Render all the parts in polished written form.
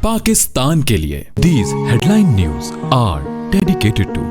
पाकिस्तान के लिए। These headline news are dedicated to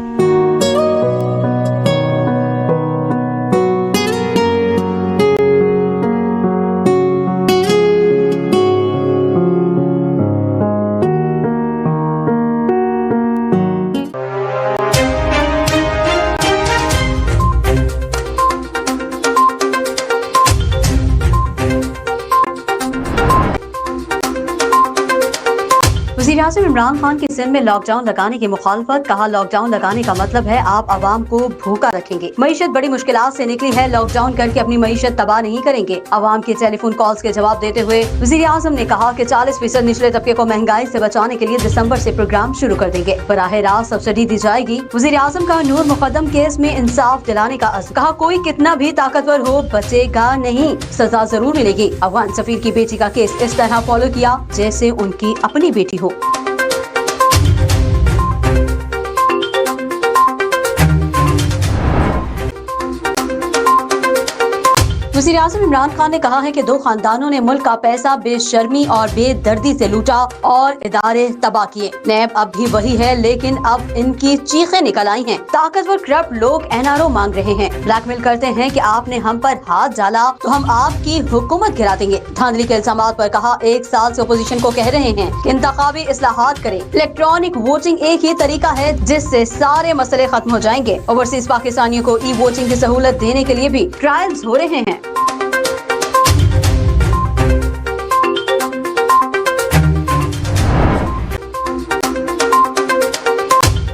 वज़ीर-ए-आज़म इमरान खान की सिंध में लॉकडाउन लगाने की मुखालफत। कहा, लॉकडाउन लगाने का मतलब है आप आवाम को भूखा रखेंगे। मईशत बड़ी मुश्किलात से निकली है, लॉकडाउन करके अपनी मईशत तबाह नहीं करेंगे। आवाम के टेलीफोन कॉल्स के जवाब देते हुए वज़ीर-ए-आज़म ने कहा कि 40% निचले तबके को महंगाई से बचाने के लिए दिसंबर से प्रोग्राम शुरू कर देंगे। बराह रास्त सब्सिडी दी जाएगी। वज़ीर-ए-आज़म का नूर मुकद्दम केस में इंसाफ दिलाने का अज़्म। कहा, कोई कितना भी ताकतवर हो बचेगा नहीं, सजा जरूर मिलेगी। अफगान सफीर की बेटी का केस इस तरह फॉलो किया जैसे उनकी अपनी बेटी हो। वज़ीर-ए-आज़म इमरान खान ने कहा है कि दो खानदानों ने मुल्क का पैसा बेशर्मी और बेदर्दी से लूटा और इदारे तबाह किए। नैब अब भी वही है, लेकिन अब इनकी चीखें निकल आई हैं। ताकतवर करप्ट लोग एनआरओ मांग रहे हैं, ब्लैकमेल करते हैं कि आपने हम पर हाथ डाला तो हम आपकी हुकूमत गिरा देंगे। धांधली के इल्जामात पर कहा, 1 साल से अपोजिशन को कह रहे हैं कि इंतखाबी इस्लाहात करें। इलेक्ट्रॉनिक वोटिंग एक ही तरीका है जिससे सारे मसले खत्म हो जाएंगे। ओवरसीज पाकिस्तानियों को ई वोटिंग की सहूलत देने के लिए भी ट्रायल्स हो रहे हैं।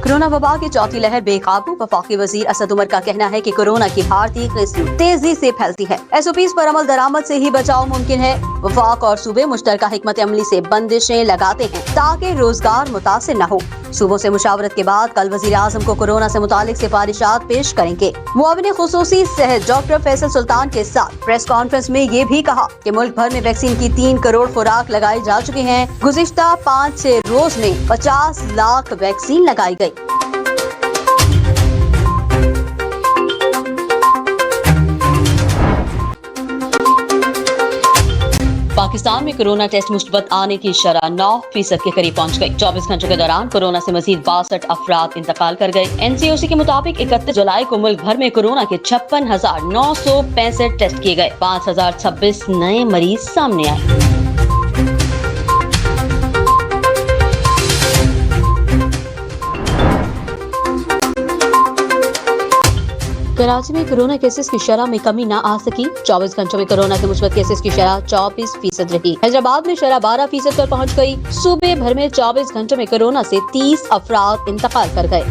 कोरोना वबा की चौथी लहर बेकाबू। वफाकी वजीर असद उमर का कहना है कि कोरोना की भारतीय किस्म तेजी से फैलती है। SOPs पर अमल दरामद से ही बचाव मुमकिन है। वफाक और सूबे मुश्तरका हिकमत अमली से बंदिशें लगाते हैं ताकि रोजगार मुतासिर न हो। सूबों से मुशावरत के बाद कल वजीर आजम को कोरोना से मुतालिक सिफारिशात पेश करेंगे। मुआविन खुसूसी सेहत डॉक्टर फैसल सुल्तान के साथ प्रेस कॉन्फ्रेंस में ये भी कहा कि मुल्क भर में वैक्सीन की 3 करोड़ खुराक लगाई जा चुकी हैं। गुज़िश्ता 5-6 रोज में 50 लाख वैक्सीन लगाई गई। पाकिस्तान में कोरोना टेस्ट मुस्बत आने की शरह 9% के करीब पहुंच गई। 24 घंटों के दौरान कोरोना से मजीद 62 अफराद इंतकाल कर गए। NCOC के मुताबिक 31 जुलाई को मुल्क भर में कोरोना के 56,965 टेस्ट किए गए। 5,026 नए मरीज सामने आए। कराची में कोरोना केसेस की शरह में कमी न आ सकी। 24 घंटों में कोरोना के मुस्बत केसेस की शरह 24% रही। हैदराबाद में शरह 12% पर पहुंच गई। सूबे भर में 24 घंटों में कोरोना से 30 अफराद इंतकाल कर गए।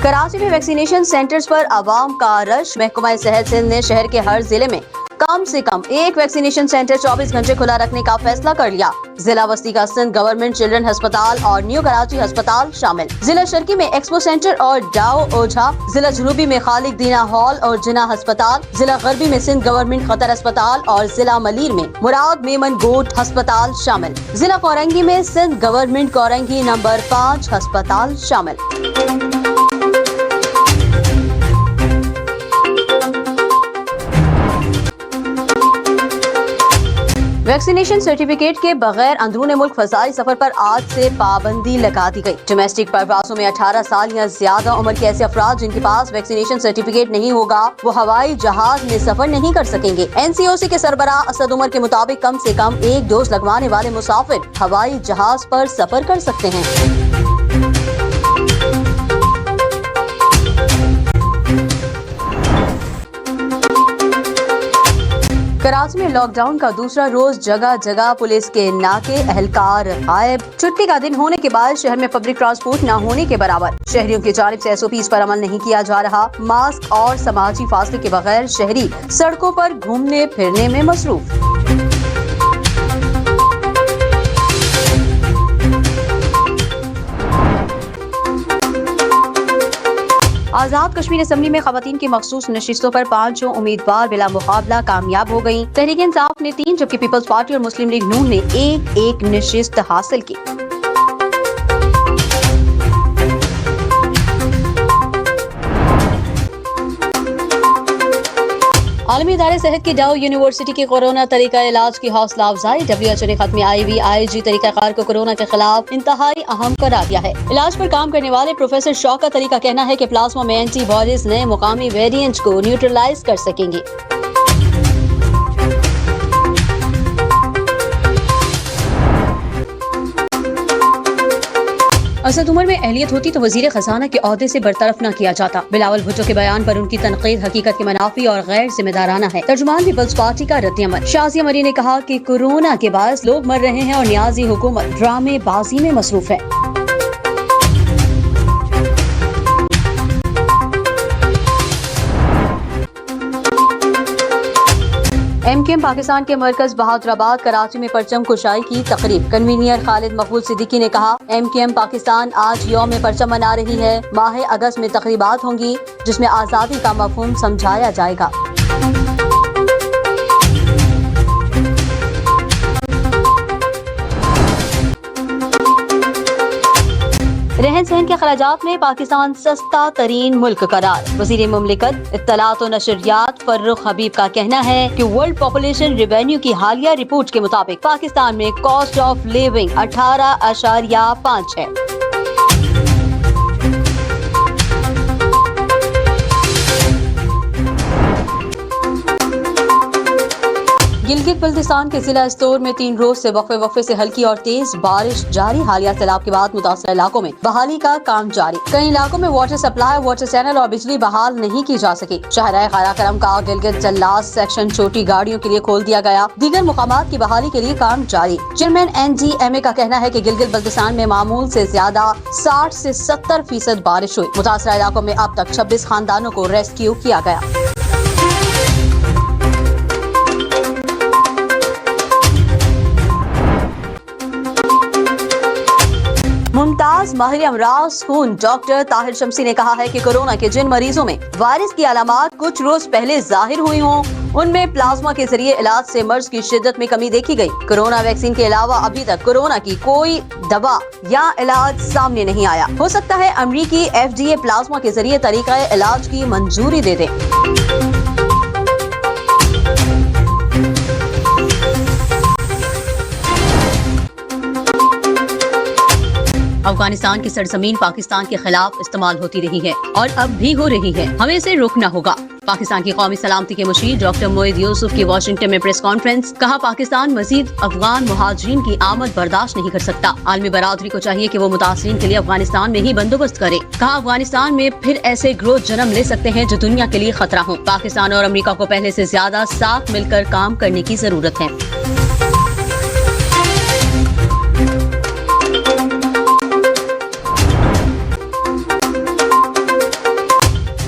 कराची में वैक्सीनेशन सेंटर्स पर आवाम का रश। महकमा सेहत सिंध ने शहर के हर जिले में कम से कम एक वैक्सीनेशन सेंटर 24 घंटे खुला रखने का फैसला कर लिया। जिला वस्ती का सिंध गवर्नमेंट चिल्ड्रन अस्पताल और न्यू कराची अस्पताल शामिल। जिला शर्की में एक्सपो सेंटर और डाओ ओझा। जिला जनूबी में खालिक दीना हॉल और जिना अस्पताल। जिला गरबी में सिंध गवर्नमेंट खतर अस्पताल और जिला मलीर में मुराद मेमन गोट अस्पताल शामिल। जिला कोरंगी में सिंध गवर्नमेंट कोरंगी नंबर 5 अस्पताल शामिल। वैक्सीनेशन सर्टिफिकेट के बगैर अंदरूनी मुल्क फजाई सफर पर आज से पाबंदी लगा दी गई। डोमेस्टिक परवासों में 18 साल या ज्यादा उम्र के ऐसे अफराद जिनके पास वैक्सीनेशन सर्टिफिकेट नहीं होगा वो हवाई जहाज में सफर नहीं कर सकेंगे। NCOC के सरबराह असद उमर के मुताबिक कम से कम 1 डोज लगवाने वाले मुसाफिर हवाई जहाज पर सफर कर सकते हैं। कराची में लॉकडाउन का दूसरा रोज जगह जगह पुलिस के नाके, एहलकार गायब। छुट्टी का दिन होने के बाद शहर में पब्लिक ट्रांसपोर्ट न होने के बराबर। शहरियों की जानिब से SOPs पर अमल नहीं किया जा रहा। मास्क और समाजी फासले के बगैर शहरी सड़कों पर घूमने फिरने में मसरूफ। आजाद कश्मीर असेंबली में खवातीन की मखसूस नशिस्तों पर 5 उम्मीदवार बिला मुकाबला कामयाब हो गयी। तहरीक इंसाफ ने 3 जबकि पीपल्स पार्टी और मुस्लिम लीग नून ने एक नशिस्त हासिल की। आलमी इदारे सेहत की डाउ यूनिवर्सिटी की कोरोना तरीका इलाज की हौसला अफजाई। WHO ने खत्म IVIG तरीकाकार को कोरोना के खिलाफ इंतहाई अहम करार दिया है। इलाज पर काम करने वाले प्रोफेसर शौकत अली का कहना है कि प्लाज्मा में एंटीबॉडीज नए मुकामी वेरिएंट को न्यूट्रलाइज कर सकेंगी। असद उमर में अहलियत होती तो वजीर खजाना के ओहदे से बरतरफ न किया जाता। बिलावल भुट्टो के बयान पर उनकी तनकीद हकीकत के मुनाफी और गैर जिम्मेदाराना है। तर्जुमान पीपल्स पार्टी का रद्द-ए-अमल। शाजिया मरी ने कहा कि कोरोना के बाद लोग मर रहे हैं और नियाजी हुकूमत ड्रामेबाजी में मसरूफ है। MKM पाकिस्तान के मरकज बहादुराबाद कराची में परचम कुशाई की तकरीब। कन्वीनियर खालिद मकबूल सिद्दीकी ने कहा, MKM पाकिस्तान आज यौम परचम मना रही है। माह अगस्त में तकरीबात होंगी जिसमें आज़ादी का मफहूम समझाया जाएगा। रहन सहन के अखराजात में पाकिस्तान सस्ता तरीन मुल्क करार। वज़ीर मुमलिकत इत्तलात और नशरियात फर्रुख हबीब का कहना है कि वर्ल्ड पॉपुलेशन रेवेन्यू की हालिया रिपोर्ट के मुताबिक पाकिस्तान में कॉस्ट ऑफ लिविंग 18.5 है। गिलगित बल्तिस्तान के जिला स्टोर में 3 रोज से वक्फे से हल्की और तेज बारिश जारी। हालिया सैलाब के बाद मुतासर इलाकों में बहाली का काम जारी। कई इलाकों में वाटर सप्लाई, वाटर चैनल और बिजली बहाल नहीं की जा सकी। शाहराह खारा करम का गिलगित जल्लास सेक्शन छोटी गाड़ियों के लिए खोल दिया गया। दीगर मुकामात की बहाली के लिए काम जारी। चेयरमैन NGMA का कहना है कि गिलगित बल्तिस्तान में मामूल से ज्यादा 60 से 70% बारिश हुई। मुतासर इलाकों में अब तक 26 खानदानों को रेस्क्यू किया गया। मुमताज माहिर अमराज खून डॉक्टर ताहिर शमसी ने कहा है कि कोरोना के जिन मरीजों में वायरस की अलामात कुछ रोज पहले जाहिर हुई हों, उनमें प्लाज्मा के जरिए इलाज से मर्ज की शिद्दत में कमी देखी गई। कोरोना वैक्सीन के अलावा अभी तक कोरोना की कोई दवा या इलाज सामने नहीं आया। हो सकता है अमरीकी FDA प्लाज्मा के जरिए तरीका इलाज की मंजूरी दे दे। अफगानिस्तान की सरजमीन पाकिस्तान के खिलाफ इस्तेमाल होती रही है और अब भी हो रही है। हमें इसे रोकना होगा। पाकिस्तान की कौमी सलामती के मुशीर डॉक्टर मोइद यूसुफ की वाशिंगटन में प्रेस कॉन्फ्रेंस। कहा, पाकिस्तान मजीद अफगान मुहाजिरीन की आमद बर्दाश्त नहीं कर सकता। आलमी बरादरी को चाहिए कि वो मुतासरीन के लिए अफगानिस्तान में ही बंदोबस्त करे। कहा, अफगानिस्तान में फिर ऐसे ग्रोथ जन्म ले सकते हैं जो दुनिया के लिए खतरा हो। पाकिस्तान और अमेरिका को पहले से ज्यादा साथ मिलकर काम करने की जरूरत है।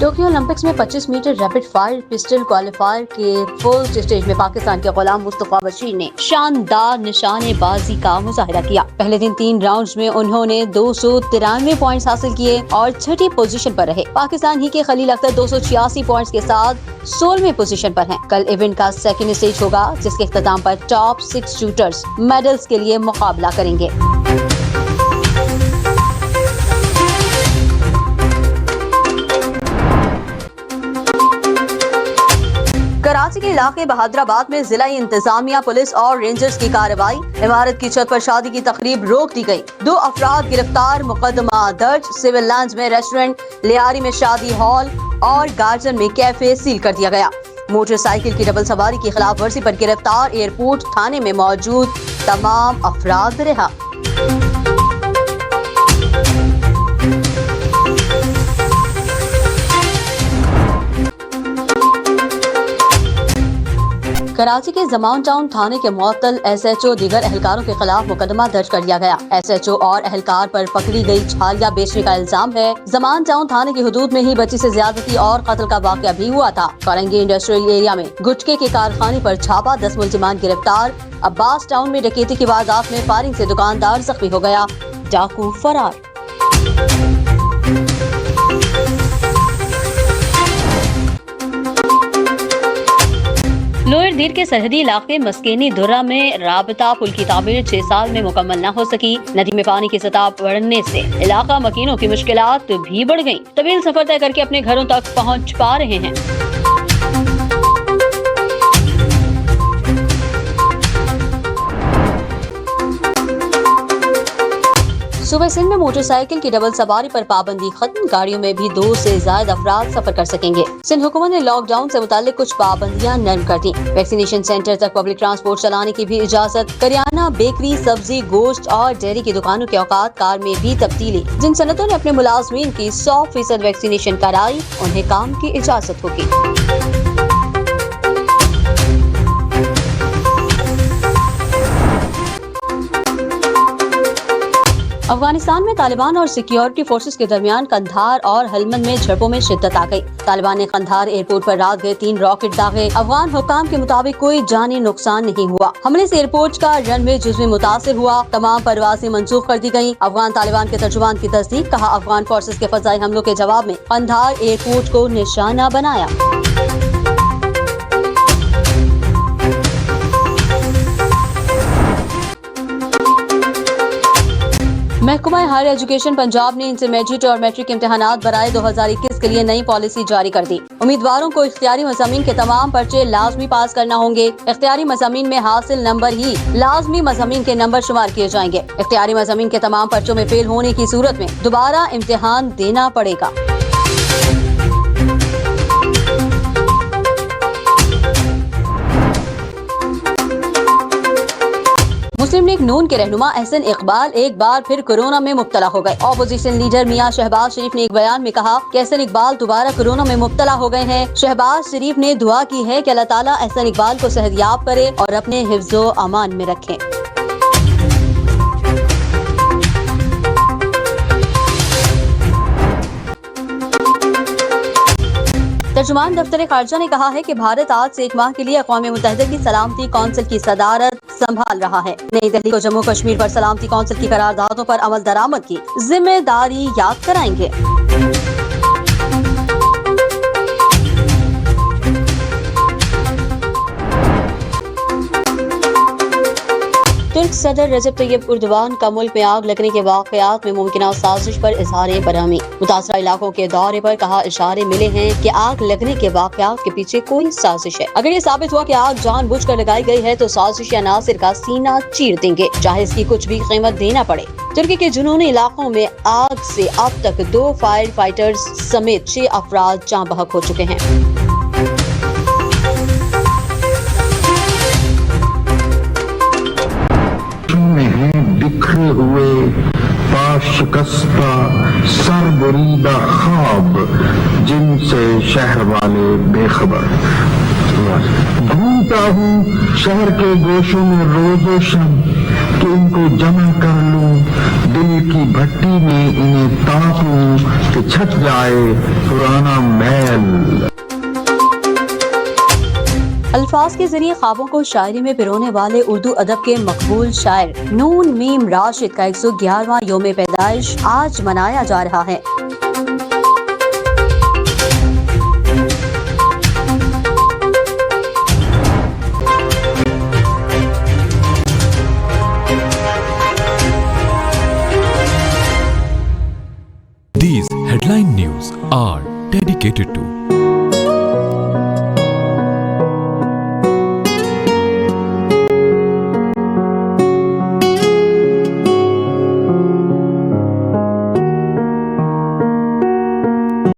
टोक्यो ओलंपिक्स में 25 metre rapid fire pistol qualifier के फर्स्ट स्टेज में पाकिस्तान के गुलाम मुस्तफा बशीर ने शानदार निशानेबाजी का मुजाहिरा किया। पहले दिन 3 राउंड्स में उन्होंने 293 पॉइंट्स हासिल किए और 6ठी पोजीशन पर रहे। पाकिस्तान ही के खलील अख्तर 286 पॉइंट्स के साथ 16वें पोजीशन पर हैं। कल इवेंट का सेकंड स्टेज होगा जिसके इख्तिताम पर टॉप 6 शूटर्स मेडल्स के लिए मुकाबला करेंगे। कराची के इलाके बहादुराबाद में जिला इंतजामिया, पुलिस और रेंजर्स की कार्रवाई। इमारत की छत पर शादी की तकरीब रोक दी गई। 2 अफराद गिरफ्तार, मुकदमा दर्ज। सिविल लाइंस में रेस्टोरेंट, लियारी में शादी हॉल और गार्डन में कैफे सील कर दिया गया। मोटरसाइकिल की डबल सवारी की खिलाफ वर्जी पर गिरफ्तार। एयरपोर्ट थाने में मौजूद तमाम अफराद रिहा। कराची के जमान टाउन थाने के मुअत्तल SHO दीगर एहलकारों के खिलाफ मुकदमा दर्ज कर लिया गया। SHO और एहलकार पर पकड़ी गई छालियां बेचने का इल्जाम है। जमान टाउन थाने की हुदूद में ही बच्ची से ज्यादती और कत्ल का वाकया भी हुआ था। फरंगी इंडस्ट्रियल एरिया में गुटके के कारखाने पर छापा, 10 मुलजिमान गिरफ्तार। अब्बास टाउन में डकैती की वारदात में फायरिंग से दुकानदार जख्मी हो गया, डाकू फरार। लोअर दीर के सरहदी इलाके मस्केनी दुर्रा में राबता पुल की तामीर 6 साल में मुकम्मल न हो सकी। नदी में पानी की सतह बढ़ने से इलाका मकीनों की मुश्किलात भी बढ़ गयी। तवील सफर तय करके अपने घरों तक पहुँच पा रहे हैं। सुबह सिंध में मोटरसाइकिल की डबल सवारी पर पाबंदी खत्म, गाड़ियों में भी 2 से ज्यादा अफराद सफर कर सकेंगे। सिंध हुकूमत ने लॉकडाउन से मुताल्लिक कुछ पाबंदियां नरम कर दी। वैक्सीनेशन सेंटर तक पब्लिक ट्रांसपोर्ट चलाने की भी इजाजत। करियाना, बेकरी, सब्जी, गोश्त और डेयरी की दुकानों के औकात कार में भी तब्दीली। जिन सनतों ने अपने मुलाजमीन की 100% वैक्सीनेशन कराई, उन्हें काम की इजाजत होगी। अफगानिस्तान में तालिबान और सिक्योरिटी फोर्सेस के दरमियान कंधार और हलमंद में झड़पों में शिद्दत आ गई। तालिबान ने कंधार एयरपोर्ट पर रात गए 3 रॉकेट दागे। अफगान हुक्काम के मुताबिक कोई जानी नुकसान नहीं हुआ। हमले से एयरपोर्ट का रनवे जुज़वी मुतासिर हुआ। तमाम परवाजें मंसूख कर दी गयी। अफगान तालिबान के तर्जुमान की तस्दीक, कहा अफगान फोर्सेस के फजाई हमलों के जवाब में कंधार एयरपोर्ट को निशाना बनाया। महकमा हायर एजुकेशन पंजाब ने इंटरमीडिएट और मैट्रिक इम्तहानात बराए 2021 के लिए नई पॉलिसी जारी कर दी। उम्मीदवारों को इख्तियारी मज़ामीन के तमाम पर्चे लाजमी पास करना होंगे। इख्तियारी मज़ामीन में हासिल नंबर ही लाजमी मज़ामीन के नंबर शुमार किए जाएंगे। इख्तियारी मज़ामीन के तमाम पर्चों में फेल होने की सूरत में दोबारा इम्तिहान देना पड़ेगा। मुस्लिम लीग नून के रहनुमा एहसन इकबाल एक बार फिर कोरोना में मुब्तला हो गए। ऑपोजिशन लीडर मियां शहबाज शरीफ ने एक बयान में कहा कि एहसन इकबाल दोबारा कोरोना में मुब्तला हो गए हैं। शहबाज शरीफ ने दुआ की है कि अल्लाह ताला एहसन इकबाल को सेहतयाब करे और अपने हिफ्ज़ो अमान में रखें। तर्जुमान दफ्तर खारजा ने कहा है कि भारत आज से 1 माह के लिए अक़वाम मुत्तहिदा की सलामती कौंसिल की सदारत संभाल रहा है। नई दिल्ली को जम्मू कश्मीर पर सलामती कौंसिल की करारदादों पर अमल दरामद की जिम्मेदारी याद कराएंगे। तुर्क सदर रजब तैयब एर्दोगान का मुल्क में आग लगने के वाक़यात में मुमकिना साजिश पर इज़हार बरहमी। मुतासरा इलाकों के दौरे पर कहा इशारे मिले हैं कि आग लगने के वाक़यात के पीछे कोई साजिश है। अगर ये साबित हुआ कि आग जानबूझकर लगाई गई है तो साजिश या नासिर का सीना चीर देंगे, चाहे इसकी कुछ भी कीमत देना पड़े। तुर्की के जुनूनी इलाकों में आग से अब तक 2 फायर फाइटर्स समेत 6 अफराद जाँ बहक हो चुके हैं। बिखरे हुए पाशिकस्ता सरबरीदा ख्वाब जिनसे शहर वाले बेखबर। ढूंढता हूँ शहर के गोशों में रोजो शब कि इनको जमा कर लूं, दिल की भट्टी में इन्हें ताप लूं कि छट जाए पुराना मैल। अल्फाज के जरिए ख्वाबों को शायरी में पिरोने वाले उर्दू अदब के मकबूल शायर नून मीम राशिद का 111वां यौम पैदाइश आज मनाया जा रहा है। These headline news are dedicated to